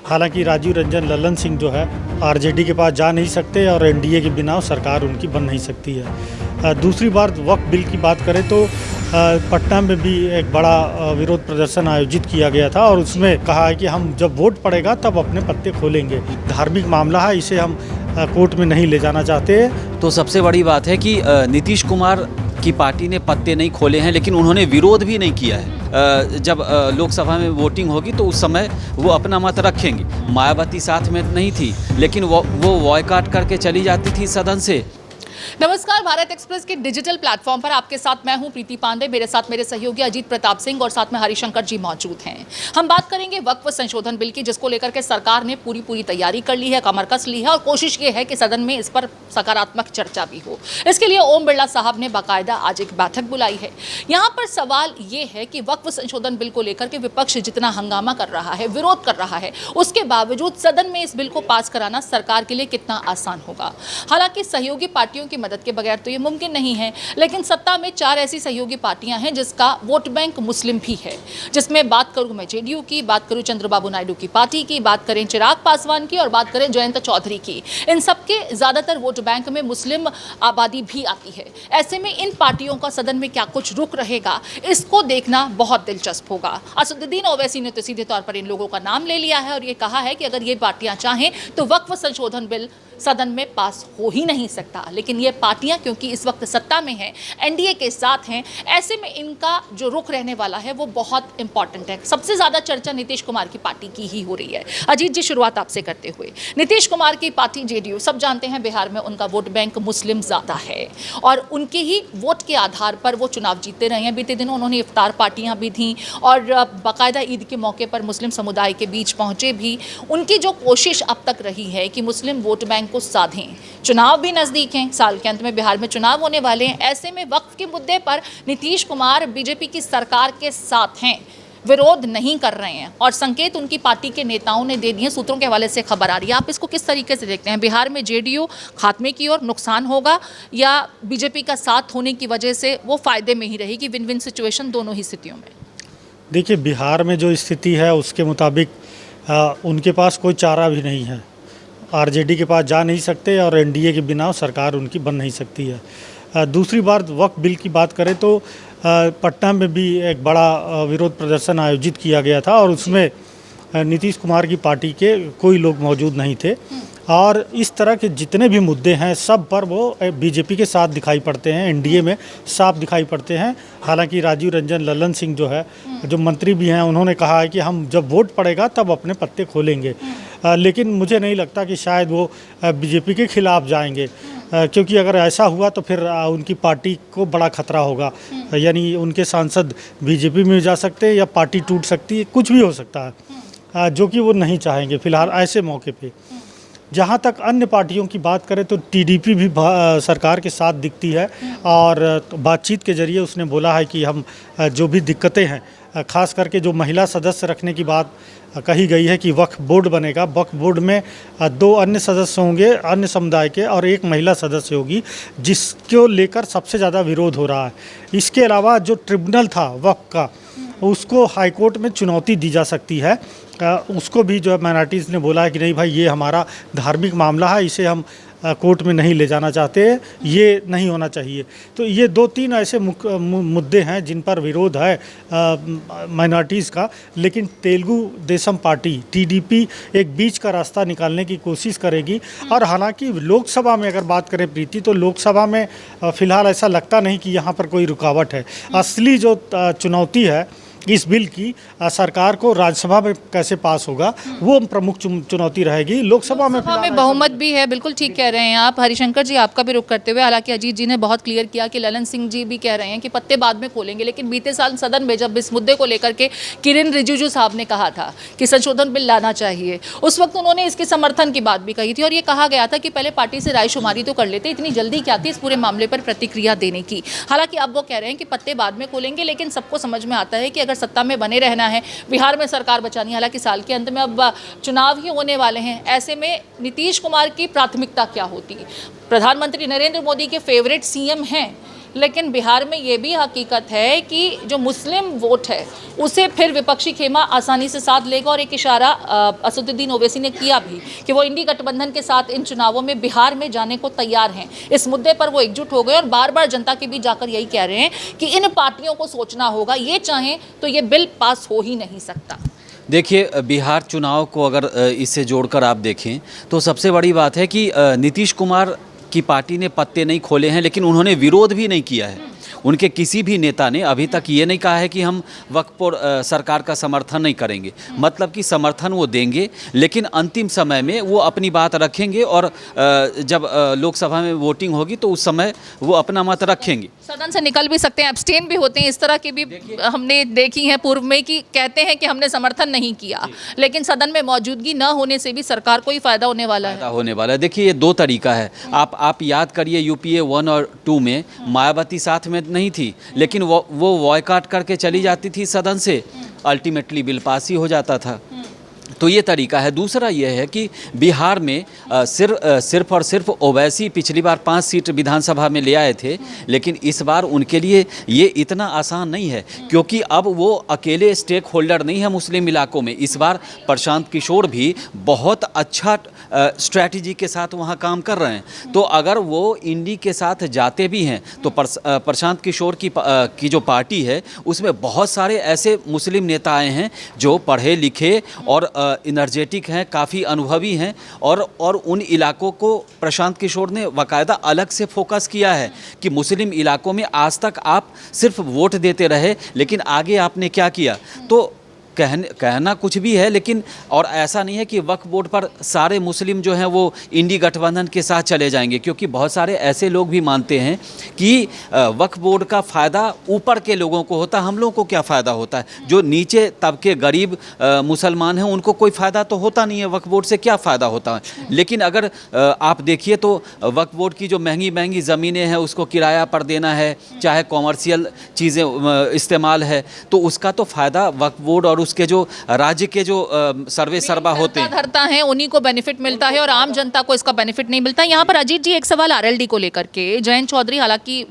हालांकि राजीव रंजन लल्लन सिंह जो है आरजेडी के पास जा नहीं सकते और एनडीए के बिना सरकार उनकी बन नहीं सकती है। दूसरी बात वक्फ बिल की बात करें तो पटना में भी एक बड़ा विरोध प्रदर्शन आयोजित किया गया था और उसमें कहा है कि हम जब वोट पड़ेगा तब अपने पत्ते खोलेंगे। धार्मिक मामला है, इसे हम कोर्ट में नहीं ले जाना चाहते। तो सबसे बड़ी बात है कि नीतीश कुमार की पार्टी ने पत्ते नहीं खोले हैं, लेकिन उन्होंने विरोध भी नहीं किया है। जब लोकसभा में वोटिंग होगी तो उस समय वो अपना मत रखेंगे। मायावती साथ में नहीं थी, लेकिन वो बॉयकॉट करके चली जाती थी सदन से। नमस्कार, भारत एक्सप्रेस के डिजिटल प्लेटफॉर्म पर आपके साथ मैं हूं प्रीति पांडे। मेरे साथ मेरे सहयोगी अजीत प्रताप सिंह और साथ में हरिशंकर जी मौजूद हैं। हम बात करेंगे वक्फ संशोधन बिल की, जिसको लेकर के सरकार ने पूरी तैयारी कर ली है, कमर कस ली है और कोशिश ये है कि सदन में इस पर सकारात्मक चर्चा भी हो। इसके लिए ओम बिरला साहब ने बाकायदा आज एक बैठक बुलाई है। यहाँ पर सवाल ये है कि वक्फ संशोधन बिल को लेकर के विपक्ष जितना हंगामा कर रहा है, विरोध कर रहा है, उसके बावजूद सदन में इस बिल को पास कराना सरकार के लिए कितना आसान होगा। हालांकि सहयोगी पार्टियों की मदद के बगैर तो ये मुमकिन नहीं है, लेकिन सत्ता में 4 ऐसी सहयोगी पार्टियां हैं जिसका वोट बैंक मुस्लिम भी है। जिसमें बात करूं मैं जेडीयू की, बात करूं चंद्रबाबू नायडू की पार्टी की, बात करें चिराग पासवान की और बात करें जयंत चौधरी की। इन सबके ज्यादातर वोट बैंक में मुस्लिम आबादी भी आती है। ऐसे में इन पार्टियों का सदन में क्या कुछ रुख रहेगा, इसको देखना बहुत दिलचस्प होगा। असदुद्दीन ओवैसी ने तो सीधे तौर पर इन लोगों का नाम ले लिया है और ये कहा है कि अगर ये पार्टियां चाहें तो वक्फ संशोधन बिल सदन में पास हो ही नहीं सकता। लेकिन ये पार्टियां क्योंकि इस वक्त सत्ता में हैं, एनडीए के साथ हैं, ऐसे में इनका जो रुख रहने वाला है वो बहुत इंपॉर्टेंट है। सबसे ज्यादा चर्चा नीतीश कुमार की पार्टी की ही हो रही है। अजीत जी, शुरुआत आपसे करते हुए, नीतीश कुमार की पार्टी जेडीयू, सब जानते हैं बिहार में उनका वोट बैंक मुस्लिम ज्यादा है और उनके ही वोट के आधार पर वो चुनाव जीतते रहे हैं। बीते दिनों उन्होंने इफ्तार पार्टियां भी थीं और बाकायदा ईद के मौके पर मुस्लिम समुदाय के बीच पहुंचे भी। उनकी जो कोशिश अब तक रही है कि मुस्लिम वोट बैंक को साधें। चुनाव भी नजदीक हैं, साल के अंत में बिहार में चुनाव होने वाले हैं। ऐसे में वक्फ के मुद्दे पर नीतीश कुमार बीजेपी की सरकार के साथ हैं, विरोध नहीं कर रहे हैं और संकेत उनकी पार्टी के नेताओं ने दे दिए। सूत्रों के हवाले से खबर आ रही है, आप इसको किस तरीके से देखते हैं? बिहार में जेडीयू खात्मे की ओर नुकसान होगा या बीजेपी का साथ होने की वजह से वो फायदे में ही रहेगी? विन विन सिचुएशन दोनों ही स्थितियों में। देखिए, बिहार में जो स्थिति है उसके मुताबिक उनके पास कोई चारा भी नहीं है। आरजेडी के पास जा नहीं सकते और एनडीए के बिना सरकार उनकी बन नहीं सकती है। दूसरी बात वक्फ बिल की बात करें तो पटना में भी एक बड़ा विरोध प्रदर्शन आयोजित किया गया था और उसमें नीतीश कुमार की पार्टी के कोई लोग मौजूद नहीं थे और इस तरह के जितने भी मुद्दे हैं सब पर वो बीजेपी के साथ दिखाई पड़ते हैं, एनडीए में साफ दिखाई पड़ते हैं। हालांकि राजीव रंजन लल्लन सिंह जो है, जो मंत्री भी हैं, उन्होंने कहा है कि हम जब वोट पड़ेगा तब अपने पत्ते खोलेंगे। लेकिन मुझे नहीं लगता कि शायद वो बीजेपी के खिलाफ जाएंगे, क्योंकि अगर ऐसा हुआ तो फिर उनकी पार्टी को बड़ा खतरा होगा। यानी उनके सांसद बीजेपी में जा सकते हैं या पार्टी टूट सकती है, कुछ भी हो सकता है, जो कि वो नहीं चाहेंगे फिलहाल ऐसे मौके पे। जहाँ तक अन्य पार्टियों की बात करें तो टीडीपी भी सरकार के साथ दिखती है और बातचीत के जरिए उसने बोला है कि हम जो भी दिक्कतें हैं, खास करके जो महिला सदस्य रखने की बात कही गई है कि वक्फ बोर्ड बनेगा। वक्फ बोर्ड में 2 अन्य सदस्य होंगे अन्य समुदाय के और 1 महिला सदस्य होगी, जिसको लेकर सबसे ज़्यादा विरोध हो रहा है। इसके अलावा जो ट्रिब्यूनल था वक्फ का, उसको हाईकोर्ट में चुनौती दी जा सकती है। उसको भी जो है माइनॉरिटीज़ ने बोला है कि नहीं भाई, ये हमारा धार्मिक मामला है, इसे हम कोर्ट में नहीं ले जाना चाहते, ये नहीं होना चाहिए। तो ये 2-3 ऐसे मुद्दे हैं जिन पर विरोध है माइनॉरिटीज़ का। लेकिन तेलुगु देशम पार्टी टीडीपी एक बीच का रास्ता निकालने की कोशिश करेगी। और हालांकि लोकसभा में अगर बात करें प्रीति, तो लोकसभा में फ़िलहाल ऐसा लगता नहीं कि यहाँ पर कोई रुकावट है। असली जो चुनौती है इस बिल की, सरकार को राज्यसभा में कैसे पास होगा, वो प्रमुख चुनौती रहेगी। लोकसभा में बहुमत भी है, बिल्कुल ठीक कह रहे हैं आप। हरिशंकर जी, आपका भी रुख करते हुए, हालांकि अजीत जी ने बहुत क्लियर किया कि ललन सिंह जी भी कह रहे हैं कि पत्ते बाद में खोलेंगे, लेकिन बीते साल सदन में जब इस मुद्दे को लेकर के किरेन रिजिजू साहब ने कहा था कि संशोधन बिल लाना चाहिए, उस वक्त उन्होंने इसके समर्थन की बात भी कही थी और ये कहा गया था कि पहले पार्टी से रायशुमारी तो कर लेते, इतनी जल्दी क्या थी इस पूरे मामले पर प्रतिक्रिया देने की। हालांकि अब वो कह रहे हैं कि पत्ते बाद में खोलेंगे, लेकिन सबको समझ में आता है कि अगर सत्ता में बने रहना है, बिहार में सरकार बचानी है, हालांकि साल के अंत में अब चुनाव ही होने वाले हैं, ऐसे में नीतीश कुमार की प्राथमिकता क्या होती है? प्रधानमंत्री नरेंद्र मोदी के फेवरेट सीएम हैं, लेकिन बिहार में ये भी हकीकत है कि जो मुस्लिम वोट है उसे फिर विपक्षी खेमा आसानी से साथ लेगा। और एक इशारा असदुद्दीन ओवैसी ने किया भी कि वो इंडी गठबंधन के साथ इन चुनावों में बिहार में जाने को तैयार हैं। इस मुद्दे पर वो एकजुट हो गए और बार बार जनता के बीच जाकर यही कह रहे हैं कि इन पार्टियों को सोचना होगा, ये चाहें तो ये बिल पास हो ही नहीं सकता। देखिए, बिहार चुनाव को अगर इससे जोड़कर आप देखें तो सबसे बड़ी बात है कि नीतीश कुमार की पार्टी ने पत्ते नहीं खोले हैं, लेकिन उन्होंने विरोध भी नहीं किया है। उनके किसी भी नेता ने अभी तक ये नहीं कहा है कि हम वक्फ सरकार का समर्थन नहीं करेंगे। मतलब कि समर्थन वो देंगे, लेकिन अंतिम समय में वो अपनी बात रखेंगे और जब लोकसभा में वोटिंग होगी तो उस समय वो अपना मत रखेंगे। सदन से निकल भी सकते हैं, एब्सटेन भी होते हैं। इस तरह की भी हमने देखी है पूर्व में कि कहते हैं कि हमने समर्थन नहीं किया, लेकिन सदन में मौजूदगी न होने से भी सरकार को ही फायदा होने वाला है। होने वाला है। देखिए, ये दो तरीका है। आप याद करिए, यूपीए 1 और 2 में मायावती साथ में नहीं थी, लेकिन वो बॉयकॉट करके चली जाती थी सदन से, अल्टीमेटली बिल पास ही हो जाता था। तो ये तरीका है। दूसरा ये है कि बिहार में सिर्फ और सिर्फ ओवैसी पिछली बार 5 सीट विधानसभा में ले आए थे, लेकिन इस बार उनके लिए ये इतना आसान नहीं है, क्योंकि अब वो अकेले स्टेक होल्डर नहीं है मुस्लिम इलाकों में। इस बार प्रशांत किशोर भी बहुत अच्छा स्ट्रैटेजी के साथ वहाँ काम कर रहे हैं। तो अगर वो इंडी के साथ जाते भी हैं तो प्रशांत किशोर की जो पार्टी है उसमें बहुत सारे ऐसे मुस्लिम नेता आए हैं जो पढ़े लिखे और एनर्जेटिक हैं, काफ़ी अनुभवी हैं, और उन इलाकों को प्रशांत किशोर ने बाकायदा अलग से फोकस किया है कि मुस्लिम इलाकों में आज तक आप सिर्फ वोट देते रहे, लेकिन आगे आपने क्या किया। तो कहना कुछ भी है, लेकिन और ऐसा नहीं है कि वक्फ बोर्ड पर सारे मुस्लिम जो हैं वो इंडी गठबंधन के साथ चले जाएंगे, क्योंकि बहुत सारे ऐसे लोग भी मानते हैं कि वक्फ बोर्ड का फ़ायदा ऊपर के लोगों को होता है, हम लोगों को क्या फ़ायदा होता है। जो नीचे तबके गरीब मुसलमान हैं उनको कोई फ़ायदा तो होता नहीं है, वक्फ बोर्ड से क्या फ़ायदा होता है। लेकिन अगर आप देखिए तो वक्फ बोर्ड की जो महंगी महंगी ज़मीनें हैं उसको किराया पर देना है, चाहे कॉमर्शियल चीज़ें इस्तेमाल है, तो उसका तो फ़ायदा वक्फ बोर्ड और उसके जो राज्य के जो सर्वे सर्वा होते हैं धरता है उन्हीं को बेनिफिट मिलता है और आम जनता को इसका बेनिफिट नहीं मिलता। यहाँ पर अजीत जी, एक सवाल आरएलडी को लेकर के। जयंत चौधरी, हालांकि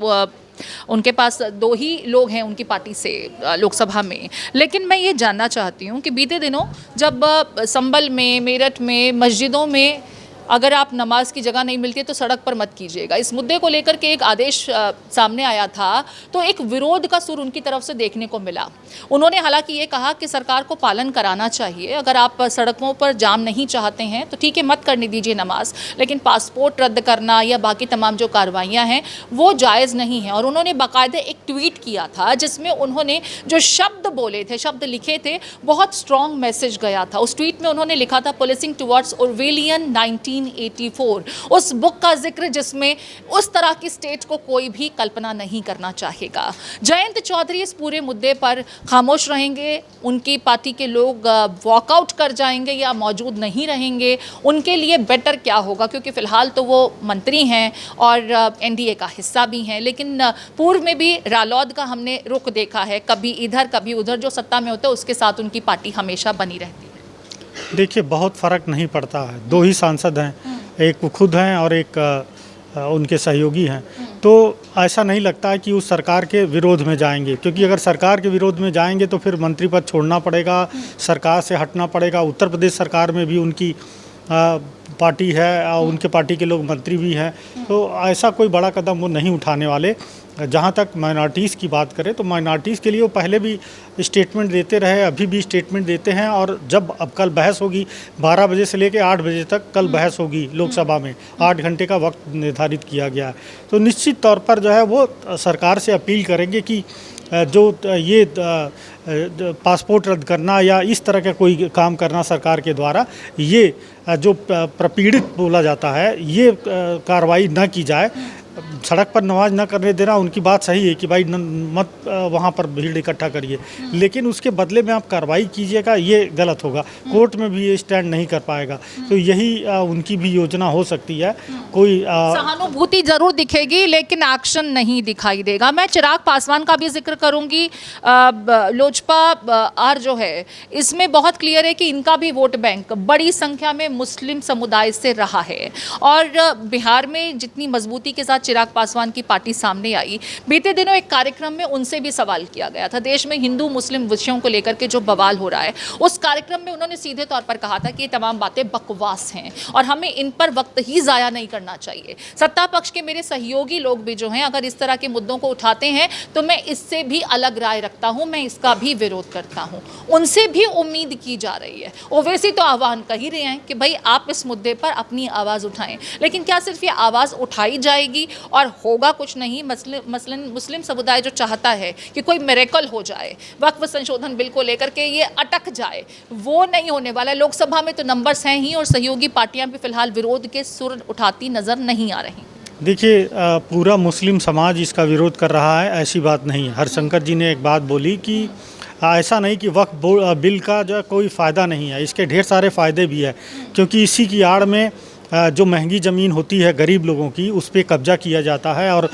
उनके पास 2 ही लोग हैं उनकी पार्टी से लोकसभा में, लेकिन मैं ये जानना चाहती हूँ कि बीते दिनों जब संभल में, मेरठ में, मस्जिदों में अगर आप नमाज की जगह नहीं मिलती है तो सड़क पर मत कीजिएगा, इस मुद्दे को लेकर के एक आदेश सामने आया था, तो एक विरोध का सुर उनकी तरफ से देखने को मिला। उन्होंने हालांकि ये कहा कि सरकार को पालन कराना चाहिए, अगर आप सड़कों पर जाम नहीं चाहते हैं तो ठीक है, मत करने दीजिए नमाज, लेकिन पासपोर्ट रद्द करना या बाकी तमाम जो कार्रवाइयाँ हैं वो जायज़ नहीं है। और उन्होंने बाकायदे एक ट्वीट किया था जिसमें उन्होंने जो शब्द बोले थे, शब्द लिखे थे, बहुत स्ट्रॉन्ग मैसेज गया था। उस ट्वीट में उन्होंने लिखा था, पुलिसिंग टुवर्ड्स ओरवेलियन 1984, उस बुक का जिक्र जिसमें उस तरह की स्टेट को कोई भी कल्पना नहीं करना चाहेगा। जयंत चौधरी इस पूरे मुद्दे पर खामोश रहेंगे, उनकी पार्टी के लोग वॉकआउट कर जाएंगे या मौजूद नहीं रहेंगे, उनके लिए बेटर क्या होगा? क्योंकि फिलहाल तो वो मंत्री हैं और एनडीए का हिस्सा भी हैं, लेकिन पूर्व में भी रालोद का हमने रुख देखा है, कभी इधर कभी उधर, जो सत्ता में होता है उसके साथ उनकी पार्टी हमेशा बनी रहती है। देखिए, बहुत फ़र्क नहीं पड़ता है, 2 ही सांसद हैं, एक वो खुद हैं और एक उनके सहयोगी हैं। तो ऐसा नहीं लगता है कि उस सरकार के विरोध में जाएंगे, क्योंकि अगर सरकार के विरोध में जाएंगे तो फिर मंत्री पद छोड़ना पड़ेगा, सरकार से हटना पड़ेगा। उत्तर प्रदेश सरकार में भी उनकी पार्टी है और उनके पार्टी के लोग मंत्री भी हैं, तो ऐसा कोई बड़ा कदम वो नहीं उठाने वाले। जहाँ तक माइनॉरिटीज़ की बात करें तो माइनॉरिटीज़ के लिए वो पहले भी स्टेटमेंट देते रहे, अभी भी स्टेटमेंट देते हैं। और जब अब कल बहस होगी 12 बजे से लेकर 8 बजे तक कल बहस होगी लोकसभा में, 8 घंटे का वक्त निर्धारित किया गया है, तो निश्चित तौर पर जो है वो सरकार से अपील करेंगे कि जो ये पासपोर्ट रद्द करना या इस तरह का कोई काम करना सरकार के द्वारा, ये जो प्रपीड़ित बोला जाता है, ये कार्रवाई न की जाए। सड़क पर नमाज न करने देना, उनकी बात सही है कि भाई मत वहाँ पर भीड़ इकट्ठा करिए, लेकिन उसके बदले में आप कार्रवाई कीजिएगा, ये गलत होगा। कोर्ट में भी ये स्टैंड नहीं कर पाएगा, तो यही उनकी भी योजना हो सकती है। कोई सहानुभूति जरूर दिखेगी लेकिन एक्शन नहीं दिखाई देगा। मैं चिराग पासवान का भी जिक्र करूंगी। लोजपा आर जो है इसमें बहुत क्लियर है कि इनका भी वोट बैंक बड़ी संख्या में मुस्लिम समुदाय से रहा है, और बिहार में जितनी मजबूती के साथ चिराग चिराग पासवान की पार्टी सामने आई, बीते दिनों एक कार्यक्रम में उनसे भी सवाल किया गया था। देश में हिंदू मुस्लिम विषयों को लेकर के जो बवाल हो रहा है, उस कार्यक्रम में उन्होंने सीधे तौर पर कहा था कि ये तमाम बातें बकवास हैं और हमें इन पर वक्त ही ज़ाया नहीं करना चाहिए। सत्ता पक्ष के मेरे सहयोगी लोग भी जो हैं, अगर इस तरह के मुद्दों को उठाते हैं तो मैं इससे भी अलग राय रखता हूं, मैं इसका भी विरोध करता हूं। उनसे भी उम्मीद की जा रही है, ओवैसी तो आह्वान कर ही रहे हैं कि भाई आप इस मुद्दे पर अपनी आवाज़ उठाएं, लेकिन क्या सिर्फ ये आवाज़ उठाई जाएगी और होगा कुछ नहीं? मसलन मुस्लिम समुदाय जो चाहता है कि कोई मिरेकल हो जाए, वक्फ संशोधन बिल को लेकर के ये अटक जाए, वो नहीं होने वाला है। लोकसभा में तो नंबर्स हैं ही और सहयोगी पार्टियां भी फिलहाल विरोध के सुर उठाती नजर नहीं आ रही। देखिए, पूरा मुस्लिम समाज इसका विरोध कर रहा है, ऐसी बात नहीं है। हरिशंकर जी ने एक बात बोली कि ऐसा नहीं कि वक्फ बिल का जो कोई फ़ायदा नहीं है, इसके ढेर सारे फ़ायदे भी है, क्योंकि इसी की आड़ में जो महंगी ज़मीन होती है गरीब लोगों की, उस पर कब्जा किया जाता है। और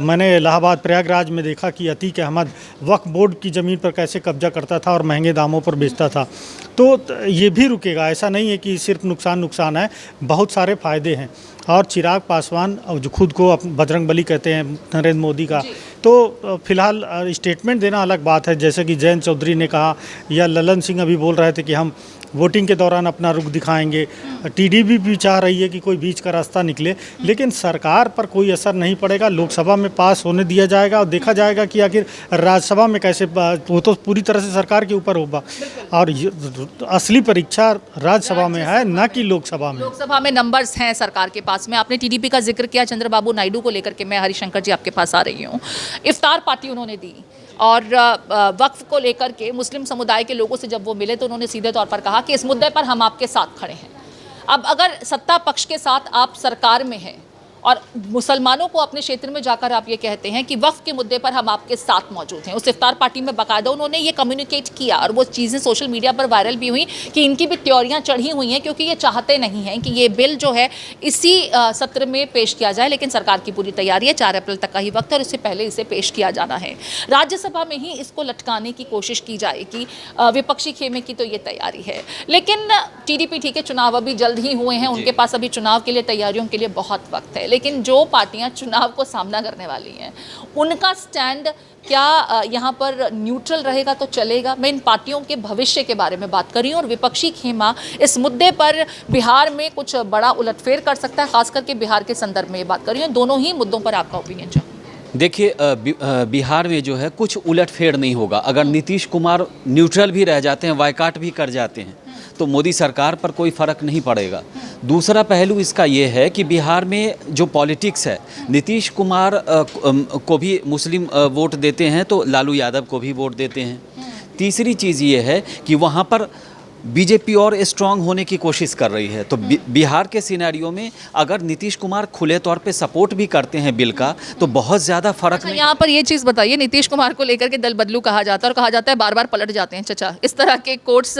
मैंने इलाहाबाद प्रयागराज में देखा कि अतीक अहमद वक्फ बोर्ड की ज़मीन पर कैसे कब्जा करता था और महंगे दामों पर बेचता था। तो ये भी रुकेगा, ऐसा नहीं है कि सिर्फ नुकसान है, बहुत सारे फ़ायदे हैं। और चिराग पासवान जो खुद को बजरंगबली कहते हैं नरेंद्र मोदी का, तो फिलहाल स्टेटमेंट देना अलग बात है। जैसे कि जयंत चौधरी ने कहा या ललन सिंह अभी बोल रहे थे कि हम वोटिंग के दौरान अपना रुख दिखाएंगे। टीडीपी भी चाह रही है कि कोई बीच का रास्ता निकले, लेकिन सरकार पर कोई असर नहीं पड़ेगा। लोकसभा में पास होने दिया जाएगा और देखा जाएगा कि आखिर राज्यसभा में कैसे, वो तो पूरी तरह से सरकार के ऊपर होगा। और असली परीक्षा राज्यसभा में है, न कि लोकसभा में। लोकसभा में नंबर्स हैं सरकार के पास में। आपने टीडीपी का जिक्र किया, चंद्रबाबू नायडू को लेकर के मैं हरिशंकर जी आपके पास आ रही हूँ। इफ्तार पार्टी उन्होंने दी और वक्फ को लेकर के मुस्लिम समुदाय के लोगों से जब वो मिले तो उन्होंने सीधे तौर पर कहा कि इस मुद्दे पर हम आपके साथ खड़े हैं। अब अगर सत्ता पक्ष के साथ आप सरकार में हैं और मुसलमानों को अपने क्षेत्र में जाकर आप ये कहते हैं कि वक्फ के मुद्दे पर हम आपके साथ मौजूद हैं, उस इफ्तार पार्टी में बाकायदा उन्होंने ये कम्युनिकेट किया और वो चीज़ें सोशल मीडिया पर वायरल भी हुई कि इनकी भी त्योरियां चढ़ी हुई हैं, क्योंकि ये चाहते नहीं हैं कि ये बिल जो है इसी सत्र में पेश किया जाए। लेकिन सरकार की पूरी तैयारी है, 4 अप्रैल तक का ही वक्त है और इससे पहले इसे पेश किया जाना है। राज्यसभा में ही इसको लटकाने की कोशिश की जाएगी, विपक्षी खेमे की तो ये तैयारी है। लेकिन टीडीपी ठीक है, चुनाव अभी जल्द ही हुए हैं, उनके पास अभी चुनाव के लिए तैयारियों के लिए बहुत वक्त है। लेकिन जो पार्टियां चुनाव को सामना करने वाली हैं, उनका स्टैंड क्या यहाँ पर न्यूट्रल रहेगा तो चलेगा? मैं इन पार्टियों के भविष्य के बारे में बात कर रही हूँ और विपक्षी खेमा इस मुद्दे पर बिहार में कुछ बड़ा उलटफेर कर सकता है, खास करके बिहार के संदर्भ में ये बात कर रही हूँ। दोनों ही मुद्दों पर आपका ओपिनियन चाहिए। देखिए, बिहार में जो है कुछ उलटफेर नहीं होगा। अगर नीतीश कुमार न्यूट्रल भी रह जाते हैं, बायकॉट भी कर जाते हैं, तो मोदी सरकार पर कोई फ़र्क नहीं पड़ेगा। दूसरा पहलू इसका ये है कि बिहार में जो पॉलिटिक्स है, नीतीश कुमार को भी मुस्लिम वोट देते हैं तो लालू यादव को भी वोट देते हैं। तीसरी चीज़ ये है कि वहाँ पर बीजेपी और स्ट्रांग होने की कोशिश कर रही है। तो बिहार के सिनेरियो में अगर नीतीश कुमार खुले तौर पे सपोर्ट भी करते हैं बिल का, तो बहुत ज़्यादा फर्क नहीं। यहाँ पर ये चीज़ बताइए, नीतीश कुमार को लेकर के दल बदलू कहा जाता है और कहा जाता है बार बार पलट जाते हैं चचा, इस तरह के कोट्स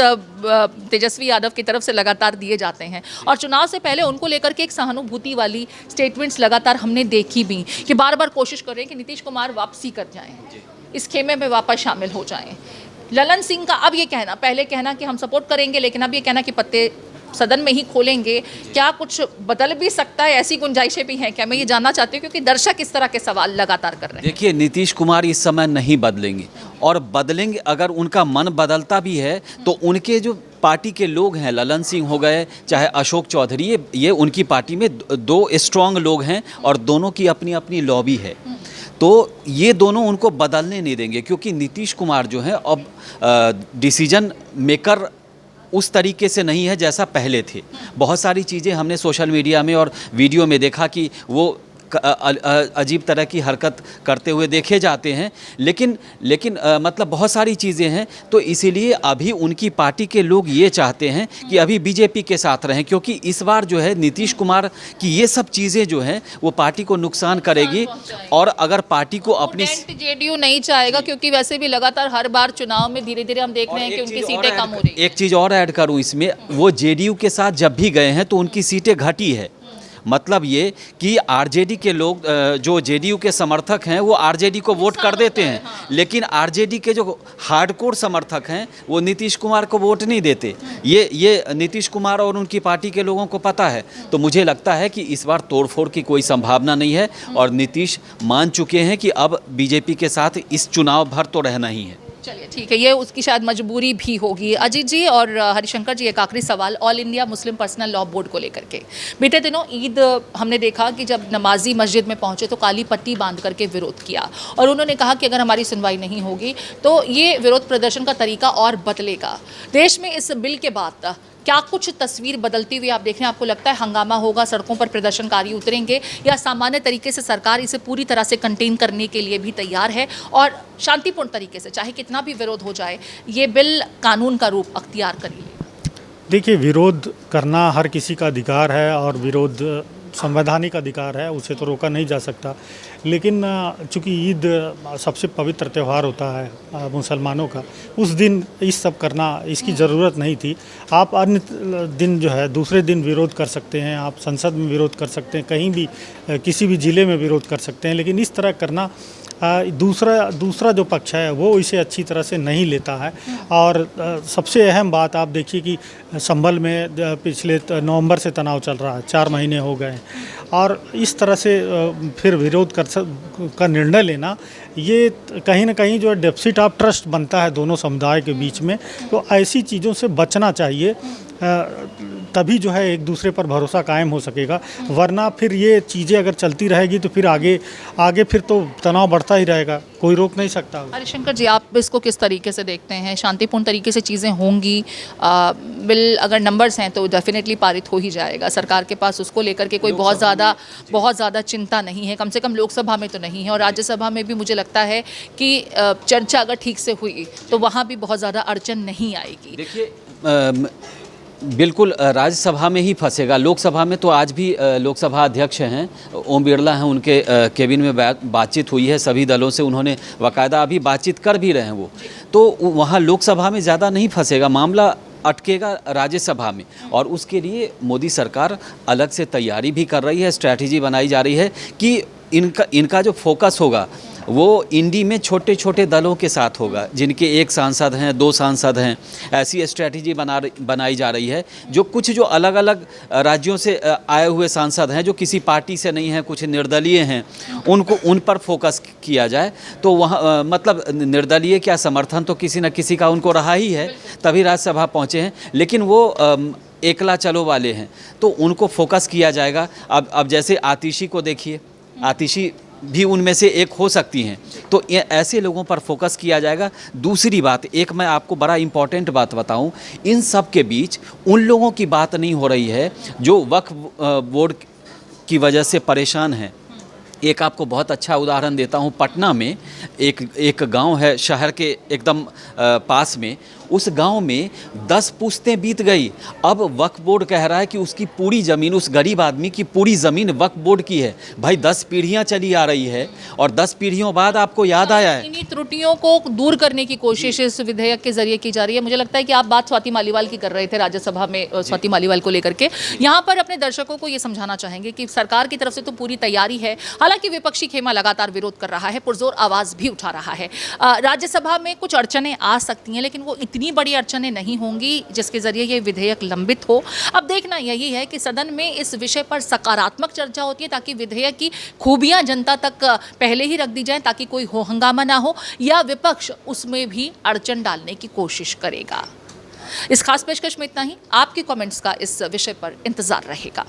तेजस्वी यादव की तरफ से लगातार दिए जाते हैं और चुनाव से पहले उनको लेकर के एक सहानुभूति वाली स्टेटमेंट्स लगातार हमने देखी भी कि बार बार कोशिश कर रहे हैं कि नीतीश कुमार वापसी कर जाएँ, इस खेमे में वापस शामिल हो जाएँ। ललन सिंह का अब ये कहना, पहले कहना कि हम सपोर्ट करेंगे, लेकिन अब ये कहना कि पत्ते सदन में ही खोलेंगे, क्या कुछ बदल भी सकता है? ऐसी गुंजाइशें भी हैं क्या? मैं ये जानना चाहती हूँ क्योंकि दर्शक इस तरह के सवाल लगातार कर रहे हैं। देखिए, नीतीश कुमार इस समय नहीं बदलेंगे और बदलेंगे अगर उनका मन बदलता भी है तो उनके जो पार्टी के लोग हैं, ललन सिंह हो गए चाहे अशोक चौधरी, ये उनकी पार्टी में 2 स्ट्रॉन्ग लोग हैं और दोनों की अपनी अपनी लॉबी है। तो ये दोनों उनको बदलने नहीं देंगे, क्योंकि नीतीश कुमार जो है अब डिसीजन मेकर उस तरीके से नहीं है जैसा पहले थे। बहुत सारी चीज़ें हमने सोशल मीडिया में और वीडियो में देखा कि वो अजीब तरह की हरकत करते हुए देखे जाते हैं, लेकिन मतलब बहुत सारी चीज़ें हैं। तो इसीलिए अभी उनकी पार्टी के लोग ये चाहते हैं कि अभी बीजेपी के साथ रहें, क्योंकि इस बार जो है नीतीश कुमार की ये सब चीज़ें जो हैं वो पार्टी को नुकसान करेगी। और अगर पार्टी को अपनी जेडीयू नहीं चाहेगा, क्योंकि वैसे भी लगातार हर बार चुनाव में धीरे धीरे हम देख रहे हैं कि उनकी सीटें कम हो रही हैं। एक चीज़ और ऐड करूँ इसमें, वो जेडीयू के साथ जब भी गए हैं तो उनकी सीटें घटी है। मतलब ये कि आरजेडी के लोग जो जेडीयू के समर्थक हैं वो आरजेडी को वोट कर देते हैं, लेकिन आरजेडी के जो हार्डकोर समर्थक हैं वो नीतीश कुमार को वोट नहीं देते। ये नीतीश कुमार और उनकी पार्टी के लोगों को पता है। तो मुझे लगता है कि इस बार तोड़फोड़ की कोई संभावना नहीं है और नीतीश मान चुके हैं कि अब बीजेपी के साथ इस चुनाव भर तो रहना ही है। चलिए ठीक है, ये उसकी शायद मजबूरी भी होगी। अजीत जी और हरिशंकर जी, एक आखिरी सवाल all India Muslim personal law board को लेकर के। बीते दिनों ईद हमने देखा कि जब नमाजी मस्जिद में पहुंचे तो काली पट्टी बांध करके विरोध किया और उन्होंने कहा कि अगर हमारी सुनवाई नहीं होगी तो ये विरोध प्रदर्शन का तरीका और बदलेगा। देश में इस बिल के बाद क्या कुछ तस्वीर बदलती हुई आप देख रहे हैं? आपको लगता है हंगामा होगा, सड़कों पर प्रदर्शनकारी उतरेंगे, या सामान्य तरीके से सरकार इसे पूरी तरह से कंटेन करने के लिए भी तैयार है और शांतिपूर्ण तरीके से चाहे कितना भी विरोध हो जाए ये बिल कानून का रूप अख्तियार कर लेगा? देखिए, विरोध करना हर किसी का अधिकार है और विरोध संवैधानिक अधिकार है, उसे तो रोका नहीं जा सकता। लेकिन चूंकि ईद सबसे पवित्र त्यौहार होता है मुसलमानों का, उस दिन इस सब करना इसकी ज़रूरत नहीं थी। आप अन्य दिन जो है दूसरे दिन विरोध कर सकते हैं, आप संसद में विरोध कर सकते हैं, कहीं भी किसी भी ज़िले में विरोध कर सकते हैं, लेकिन इस तरह करना दूसरा जो पक्ष है वो इसे अच्छी तरह से नहीं लेता है। और सबसे अहम बात आप देखिए कि संभल में पिछले नवंबर से तनाव चल रहा है, 4 महीने हो गए, और इस तरह से फिर विरोध का निर्णय लेना ये कहीं ना कहीं जो है डेफिसिट ऑफ ट्रस्ट बनता है दोनों समुदाय के बीच में। तो ऐसी चीज़ों से बचना चाहिए, तभी जो है एक दूसरे पर भरोसा कायम हो सकेगा। वरना फिर ये चीज़ें अगर चलती रहेगी तो फिर आगे फिर तो तनाव बढ़ता ही रहेगा, कोई रोक नहीं सकता। हरिशंकर जी, आप इसको किस तरीके से देखते हैं? शांतिपूर्ण तरीके से चीज़ें होंगी, बिल अगर नंबर्स हैं तो डेफिनेटली पारित हो ही जाएगा। सरकार के पास उसको लेकर के कोई बहुत ज़्यादा चिंता नहीं है, कम से कम लोकसभा में तो नहीं है। और राज्यसभा में भी मुझे लगता है कि चर्चा अगर ठीक से हुई तो वहाँ भी बहुत ज़्यादा अड़चन नहीं आएगी। देखिए, बिल्कुल राज्यसभा में ही फंसेगा। लोकसभा में तो आज भी लोकसभा अध्यक्ष हैं ओम बिरला हैं, उनके केबिन में बातचीत हुई है सभी दलों से, उन्होंने बाकायदा अभी बातचीत कर भी रहे हैं वो, तो वहाँ लोकसभा में ज़्यादा नहीं फंसेगा, मामला अटकेगा राज्यसभा में। और उसके लिए मोदी सरकार अलग से तैयारी भी कर रही है, स्ट्रैटेजी बनाई जा रही है कि इनका जो फोकस होगा वो इंडी में छोटे छोटे दलों के साथ होगा, जिनके 1 सांसद हैं, 2 सांसद हैं। ऐसी स्ट्रैटेजी बनाई जा रही है। जो कुछ जो अलग अलग राज्यों से आए हुए सांसद हैं, जो किसी पार्टी से नहीं हैं, कुछ निर्दलीय हैं, उन पर फोकस किया जाए। तो वहाँ मतलब निर्दलीय क्या, समर्थन तो किसी न किसी का उनको रहा ही है, तभी राज्यसभा पहुँचे हैं, लेकिन वो एकला चलो वाले हैं, तो उनको फोकस किया जाएगा। अब जैसे आतिशी को देखिए, आतिशी भी उनमें से एक हो सकती हैं, तो ऐसे लोगों पर फोकस किया जाएगा। दूसरी बात, एक मैं आपको बड़ा इम्पॉर्टेंट बात बताऊं, इन सब के बीच उन लोगों की बात नहीं हो रही है जो वक्फ बोर्ड की वजह से परेशान हैं। एक आपको बहुत अच्छा उदाहरण देता हूं, पटना में एक गांव है शहर के एकदम पास में, उस गांव में 10 पुश्तें बीत गई। अब वक्फ बोर्ड कह रहा है कि उसकी पूरी ज़मीन, उस गरीब आदमी की पूरी ज़मीन वक्फ बोर्ड की है। भाई 10 पीढ़ियां चली आ रही है और 10 पीढ़ियों बाद आपको याद आया है। इन्हीं त्रुटियों को दूर करने की कोशिश इस विधेयक के जरिए की जा रही है। मुझे लगता है कि आप बात स्वाति मालीवाल की कर रहे थे राज्यसभा में, स्वाति मालीवाल को लेकर के यहाँ पर अपने दर्शकों को ये समझाना चाहेंगे कि सरकार की तरफ से तो पूरी तैयारी है, हालांकि विपक्षी खेमा लगातार विरोध कर रहा है, पुरजोर आवाज़ भी उठा रहा है। राज्यसभा में कुछ अड़चनें आ सकती हैं, लेकिन वो इतनी बड़ी अड़चनें नहीं होंगी जिसके जरिए ये विधेयक लंबित हो। अब देखना यही है कि सदन में इस विषय पर सकारात्मक चर्चा होती है ताकि विधेयक की खूबियां जनता तक पहले ही रख दी जाएं, ताकि कोई हो हंगामा ना हो, या विपक्ष उसमें भी अड़चन डालने की कोशिश करेगा। इस खास पेशकश में इतना ही। आपके कमेंट्स का इस विषय पर इंतजार रहेगा।